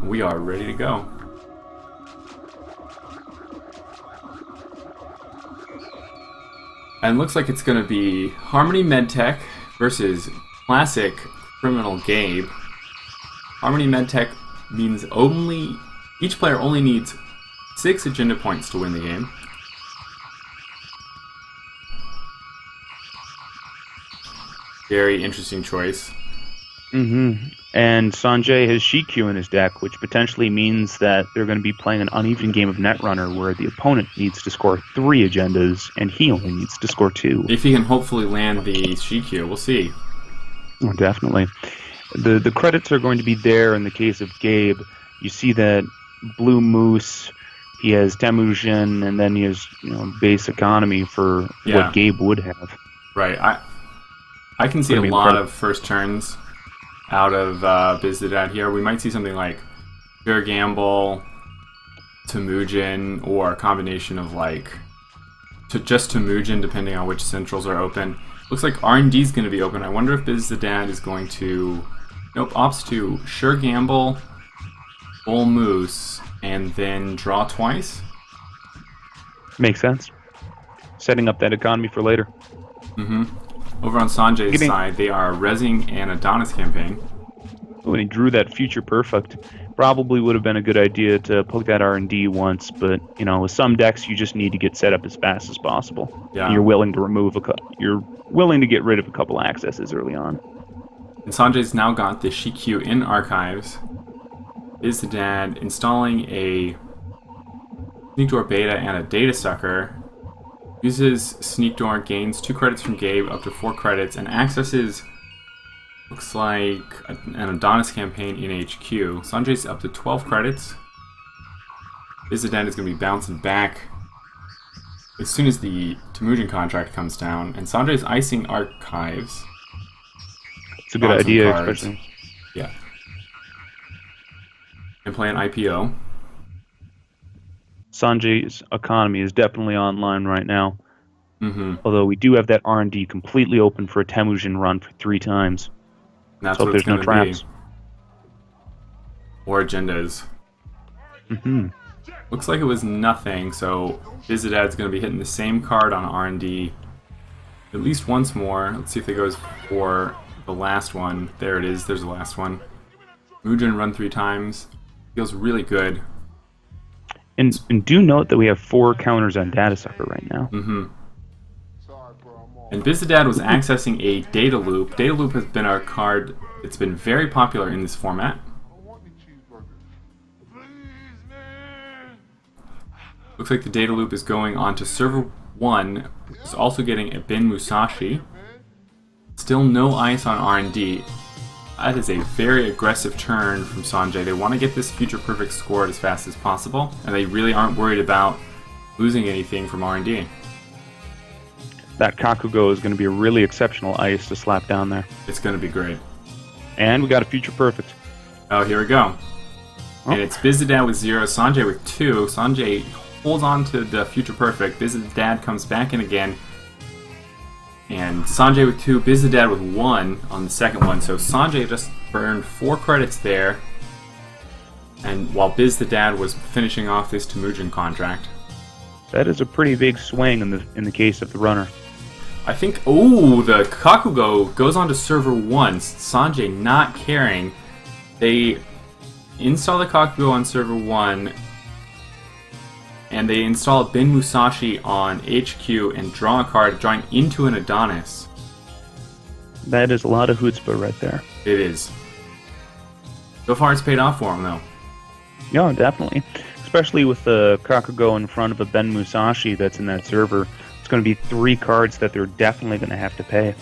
We are ready to go. And looks like it's going to be Harmony Medtech versus Classic Criminal Gabe. Harmony Medtech means each player only needs 6 agenda points to win the game. Very interesting choice. And Sanjay has Shikyu in his deck, which potentially means that they're going to be playing an uneven game of Netrunner where the opponent needs to score 3 agendas and he only needs to score 2. If he can hopefully land the Shikyu, we'll see. Oh, definitely. The credits are going to be there in the case of Gabe. You see that Blue Moose, he has Temujin, and then he has base economy for what Gabe would have. Right. I can see a lot of first turns out of Bizthedad here. We might see something like Pure Gamble, Temujin, or a combination of just Temujin depending on which centrals are open. Looks like R&D is going to be open. I wonder if Bizthedad is going to... Nope, opts to Sure Gamble, Bull Moose, and then draw twice. Makes sense. Setting up that economy for later. Over on Sanjay's side, they are Resing and Adonis campaign. When he drew that Future Perfect, probably would have been a good idea to poke that R&D once, but with some decks you just need to get set up as fast as possible. Yeah. And you're willing to get rid of a couple accesses early on. And Sanjay's now got the Shikyu in archives. Bizthedad installing a Sneak Door Beta and a Data Sucker. Uses Sneak Door, gains 2 credits from Gabe, up to 4 credits, and accesses, looks like, an Adonis campaign in HQ. Sanjay's up to 12 credits. Bizthedad is going to be bouncing back as soon as the Temujin contract comes down, and Sanjay's icing archives. It's a good idea, especially. Yeah. And play an IPO. Sanjay's economy is definitely online right now. Although we do have that R&D completely open for a Temujin run for 3 times. That's so what it's there's no traps. Be. Or agendas. Looks like it was nothing, so Bizthedad's going to be hitting the same card on R&D at least once more. Let's see if it goes for the last one. There it is. There's the last one. Mujin run 3 times. Feels really good. And do note that we have 4 counters on Data Sucker right now. And Bizthedad was accessing a Data Loop. Data Loop has been a card that's been very popular in this format. Looks like the Data Loop is going on to server 1. It's also getting a Bin Musashi. Still no ice on R&D. That is a very aggressive turn from Sanjay. They want to get this Future Perfect scored as fast as possible, and they really aren't worried about losing anything from R&D. That Kakugo is going to be a really exceptional ice to slap down there. It's going to be great. And we got a Future Perfect. Oh, here we go. And it's Bizthedad with 0, Sanjay with 2. Sanjay holds on to the Future Perfect. Bizthedad comes back in again. And Sanjay with 2, Bizthedad with 1 on the second one. So Sanjay just burned 4 credits there. And while Bizthedad was finishing off this Temujin contract. That is a pretty big swing in the case of the runner. I think, the Kakugo goes on to server 1. Sanjay not caring. They install the Kakugo on server 1. And they install a Bin Musashi on HQ and draw a card, drawing into an Adonis. That is a lot of chutzpah right there. It is. So far it's paid off for him, though. Yeah, definitely. Especially with the Kakugo in front of a Ben Musashi that's in that server. It's going to be 3 cards that they're definitely going to have to pay.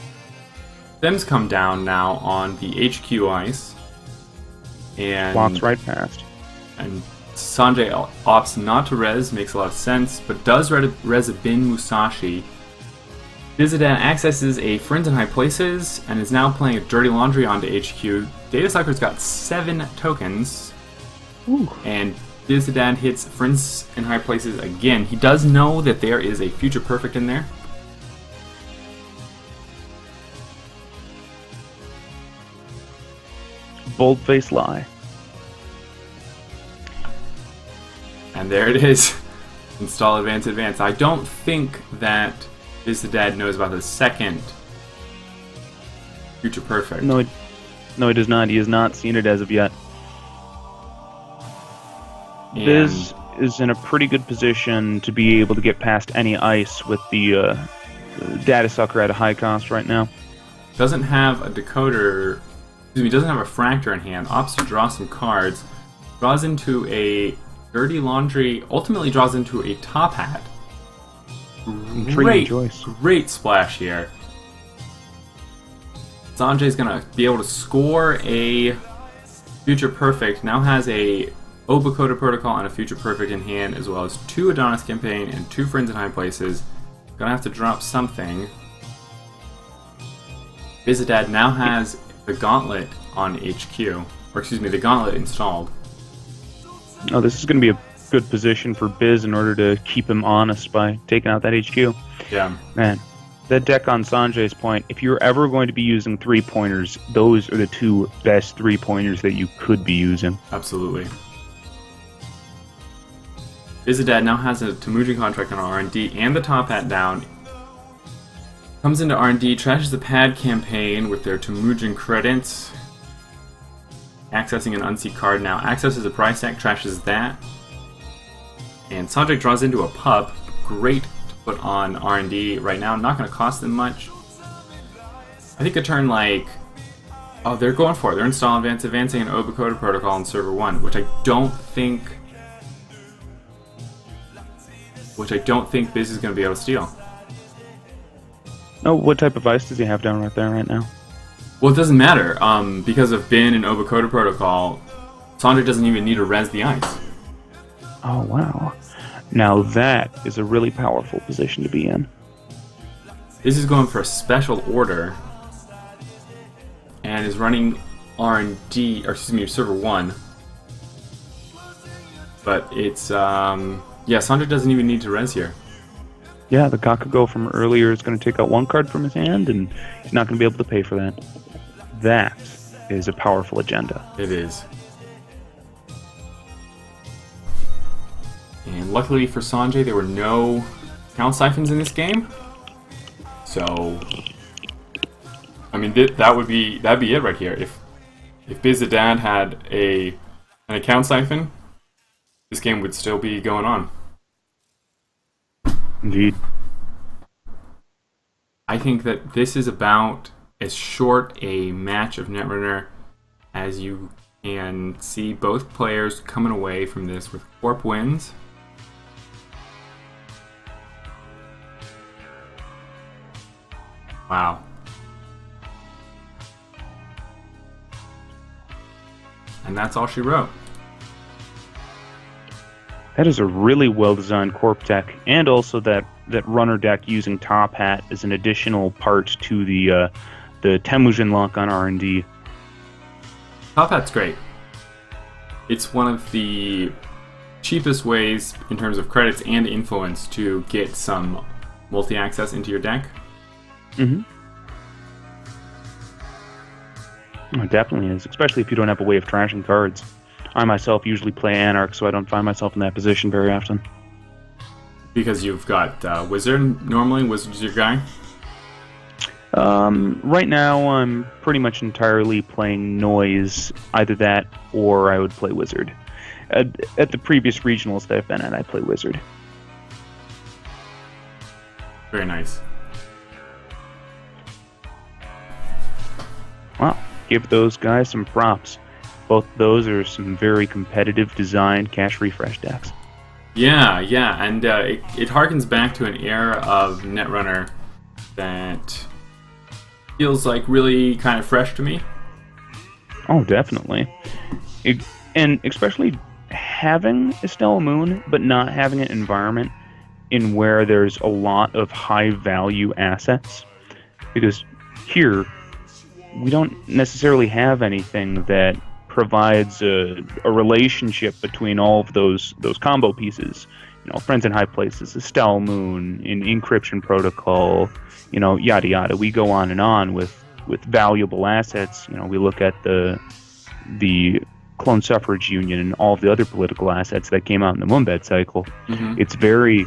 Them's come down now on the HQ ice. And walks right past. And Sanjay opts not to res, makes a lot of sense, but does res a Bin Musashi. Bizthedad accesses a Friends in High Places and is now playing a Dirty Laundry onto HQ. Data Sucker's got 7 tokens. Ooh. And Bizthedad hits Friends in High Places again. He does know that there is a Future Perfect in there. Bold-faced lie. And there it is. Install Advance Advance. I don't think that Bizthedad knows about the second Future Perfect. No, he does not. He has not seen it as of yet. And Biz is in a pretty good position to be able to get past any ice with the data sucker at a high cost right now. doesn't have a decoder. Excuse me, doesn't have a fractor in hand. Opts to draw some cards. Draws into a Dirty Laundry. Ultimately draws into a Top Hat. Intriguing choice. Great splash here. Sanjay's gonna be able to score a Future Perfect. Now has a Obacoda Protocol and a Future Perfect in hand, as well as 2 Adonis Campaign and 2 Friends in High Places. Gonna have to drop something. Bizthedad now has the Gauntlet on HQ. Or excuse me, the Gauntlet installed. Oh, this is going to be a good position for Biz in order to keep him honest by taking out that HQ. Yeah. Man, that deck on Sanjay's point, if you're ever going to be using 3-pointers, those are the 2 best 3-pointers that you could be using. Absolutely. Bizthedad now has a Temujin contract on R&D and the Top Hat down. Comes into R&D, trashes the Pad campaign with their Temujin credits. Accessing an unseat card now. Accesses a price tag, trashes that. And Sanjay draws into a pup. Great to put on R&D right now. Not going to cost them much. I think a turn like... Oh, they're going for it. They're installing advancing an Obacoda Protocol on server 1, which I don't think Biz is going to be able to steal. Oh, what type of ice does he have down right there right now? Well, it doesn't matter. Because of Bin and Obacoda Protocol, Sanjay doesn't even need to res the ice. Oh, wow. Now that is a really powerful position to be in. This is going for a special order and is running R&D, or excuse me, server 1. But it's, yeah, Sanjay doesn't even need to res here. Yeah, the Gakugo from earlier is going to take out 1 card from his hand, and he's not going to be able to pay for that. That is a powerful agenda. It is. And luckily for Sanjay, there were no count siphons in this game. So, I mean, that'd be it right here. If Bizthedad had an account siphon, this game would still be going on. Indeed. I think that this is about as short a match of Netrunner as you can see. Both players coming away from this with Corp wins. Wow. And that's all she wrote. That is a really well-designed Corp deck, and also that runner deck using Top Hat as an additional part to the Temujin lock on R&D. Top Hat's great. It's one of the cheapest ways in terms of credits and influence to get some multi-access into your deck. Mm-hmm. It definitely is, especially if you don't have a way of trashing cards. I myself usually play Anarch, so I don't find myself in that position very often. Because you've got Wizard. Normally, Wizard's your guy? Right now, I'm pretty much entirely playing Noise. Either that, or I would play Wizard. At the previous regionals that I've been at, I play Wizard. Very nice. Wow, give those guys some props. Both those are some very competitive designed cash refresh decks. Yeah, and it harkens back to an era of Netrunner that feels like really kind of fresh to me. Oh, definitely. And especially having Estella Moon, but not having an environment in where there's a lot of high-value assets. Because here, we don't necessarily have anything that provides a relationship between all of those combo pieces. You know, Friends in High Places, Estelle Moon, in Encryption Protocol, you know, yada yada. We go on and on with valuable assets. You know, we look at the Clone Suffrage Union and all of the other political assets that came out in the Wombat cycle. Mm-hmm. It's very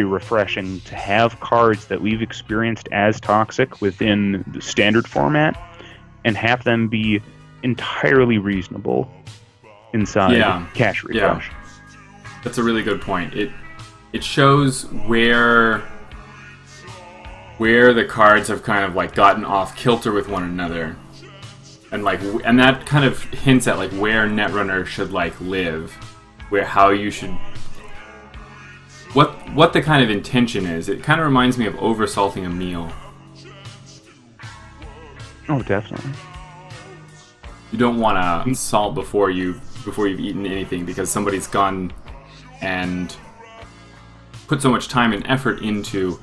refreshing to have cards that we've experienced as toxic within the standard format and have them be entirely reasonable inside Cash Refresh. Yeah. That's a really good point. It shows where the cards have kind of like gotten off kilter with one another. And that kind of hints at like where Netrunner should like live, how you should, what the kind of intention is. It kind of reminds me of oversalting a meal. Oh, definitely. You don't want to salt before you've eaten anything, because somebody's gone and put so much time and effort into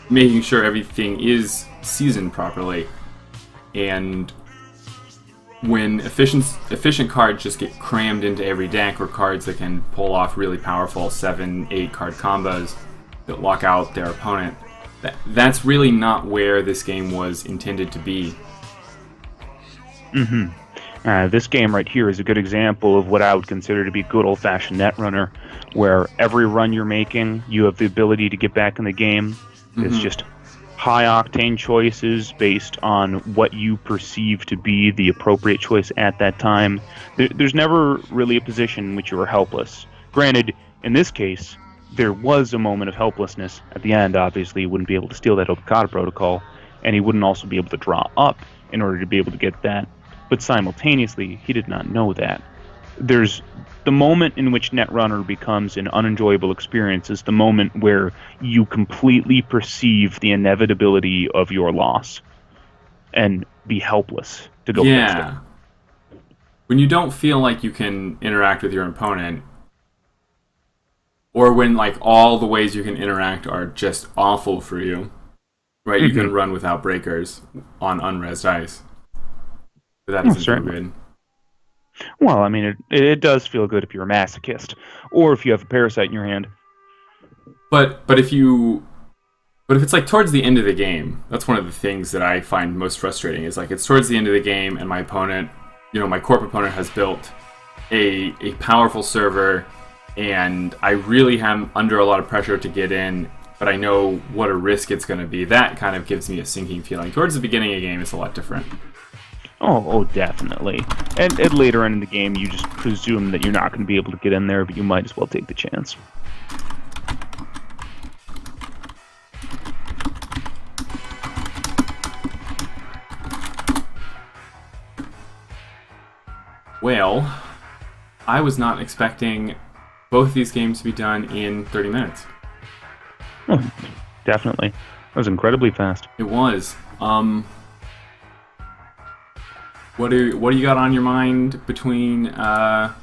making sure everything is seasoned properly, and when efficient cards just get crammed into every deck, or cards that can pull off really powerful 7-8 card combos that lock out their opponent, that's really not where this game was intended to be. This game right here is a good example of what I would consider to be good old-fashioned Netrunner, where every run you're making, you have the ability to get back in the game. It's just high-octane choices based on what you perceive to be the appropriate choice at that time. There's never really a position in which you are helpless. Granted, in this case, there was a moment of helplessness at the end. Obviously, he wouldn't be able to steal that Okada protocol, and he wouldn't also be able to draw up in order to be able to get that. But simultaneously, he did not know that. There's the moment in which Netrunner becomes an unenjoyable experience is the moment where you completely perceive the inevitability of your loss and be helpless to go fix it. When you don't feel like you can interact with your opponent, or when like all the ways you can interact are just awful for you, right? You can run without breakers on unresed ice. But that isn't so good. Well, I mean, it does feel good if you're a masochist, or if you have a parasite in your hand. But if it's like towards the end of the game, that's one of the things that I find most frustrating. Is like it's towards the end of the game, and my opponent, my corp opponent has built a powerful server, and I really am under a lot of pressure to get in, but I know what a risk it's going to be. That kind of gives me a sinking feeling. Towards the beginning of the game, it's a lot different. Oh, definitely. And later on in the game, you just presume that you're not going to be able to get in there, but you might as well take the chance. Well, I was not expecting both these games to be done in 30 minutes. Oh, definitely. That was incredibly fast. It was. What do you got on your mind between now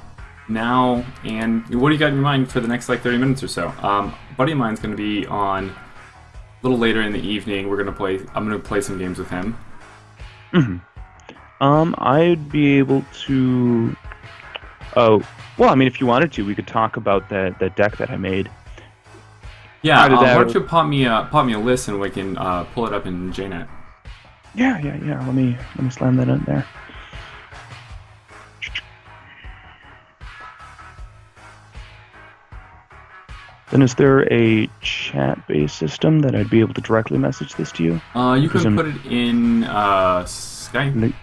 and what do you got in your mind for the next 30 minutes or so? A buddy of mine's going to be on a little later in the evening. I'm going to play some games with him. I'd be able to. Oh, well, I mean, if you wanted to, we could talk about that deck that I made. Yeah, why don't you pop me a list and we can pull it up in JNet. Yeah. Let me slam that in there. Then is there a chat-based system that I'd be able to directly message this to you? You can put it in Skype.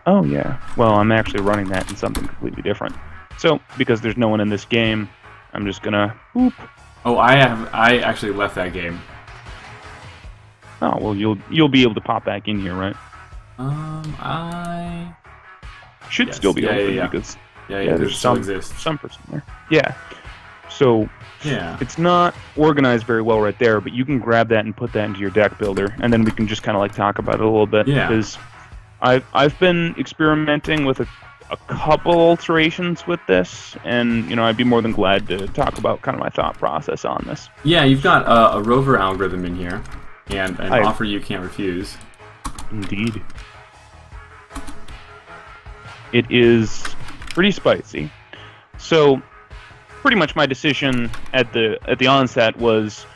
Oh, yeah. Well, I'm actually running that in something completely different. So, because there's no one in this game, I'm just gonna... Boop. Oh, I actually left that game. Oh, well, you'll be able to pop back in here, right? I should still be open because there's some person there. Yeah. So it's not organized very well right there, but you can grab that and put that into your deck builder, and then we can just kind of talk about it a little bit. Yeah. Because I've been experimenting with a couple alterations with this, and I'd be more than glad to talk about kind of my thought process on this. Yeah, you've got a rover algorithm in here. And an offer you can't refuse. Indeed. It is pretty spicy. So, pretty much my decision at the onset was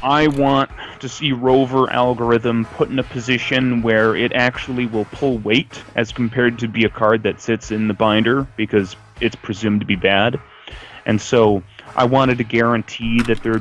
I want to see Rover algorithm put in a position where it actually will pull weight as compared to be a card that sits in the binder because it's presumed to be bad. And so I wanted to guarantee that there would